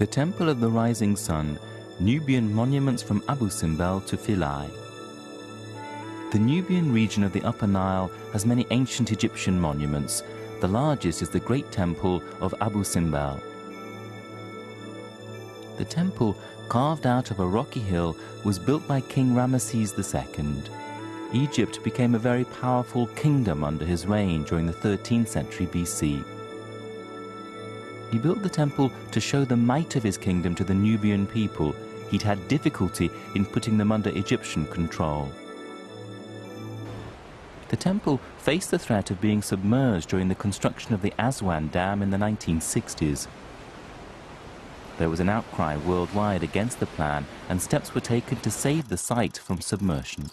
The Temple of the Rising Sun, Nubian monuments from Abu Simbel to Philae. The Nubian region of the Upper Nile has many ancient Egyptian monuments. The largest is the Great Temple of Abu Simbel. The temple, carved out of a rocky hill, was built by King Ramesses II. Egypt became a very powerful kingdom under his reign during the 13th century BC. He built the temple to show the might of his kingdom to the Nubian people. He'd had difficulty in putting them under Egyptian control. The temple faced the threat of being submerged during the construction of the Aswan Dam in the 1960s. There was an outcry worldwide against the plan, and steps were taken to save the site from submersion.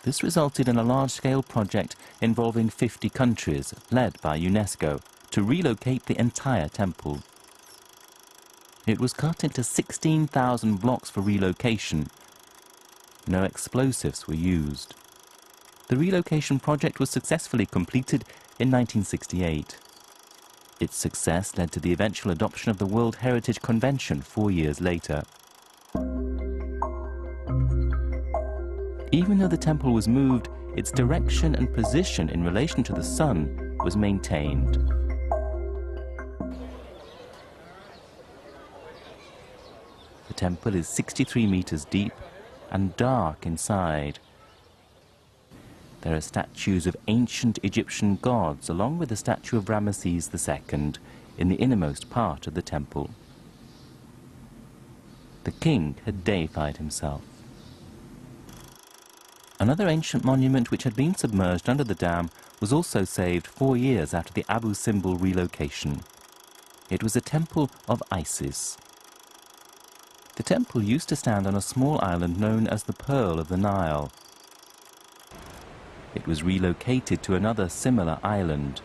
This resulted in a large-scale project involving 50 countries, led by UNESCO, to relocate the entire temple. It was cut into 16,000 blocks for relocation. No explosives were used. The relocation project was successfully completed in 1968. Its success led to the eventual adoption of the World Heritage Convention 4 years later. Even though the temple was moved, its direction and position in relation to the sun was maintained. The temple is 63 meters deep and dark inside. There are statues of ancient Egyptian gods along with the statue of Ramesses II in the innermost part of the temple. The king had deified himself. Another ancient monument which had been submerged under the dam was also saved 4 years after the Abu Simbel relocation. It was a temple of Isis. The temple used to stand on a small island known as the Pearl of the Nile. It was relocated to another similar island.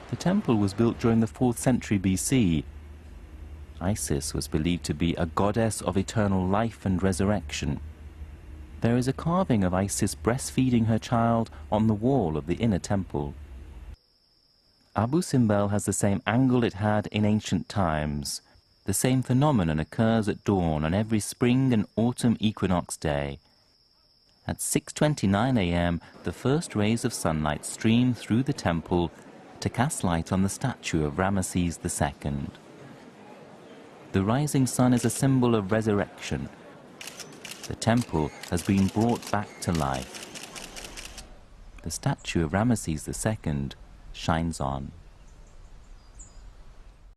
The temple was built during the 4th century BC. Isis was believed to be a goddess of eternal life and resurrection. There is a carving of Isis breastfeeding her child on the wall of the inner temple. Abu Simbel has the same angle it had in ancient times. The same phenomenon occurs at dawn on every spring and autumn equinox day. At 6:29 a.m., the first rays of sunlight stream through the temple to cast light on the statue of Ramesses II. The rising sun is a symbol of resurrection. The temple has been brought back to life. The statue of Ramesses II shines on.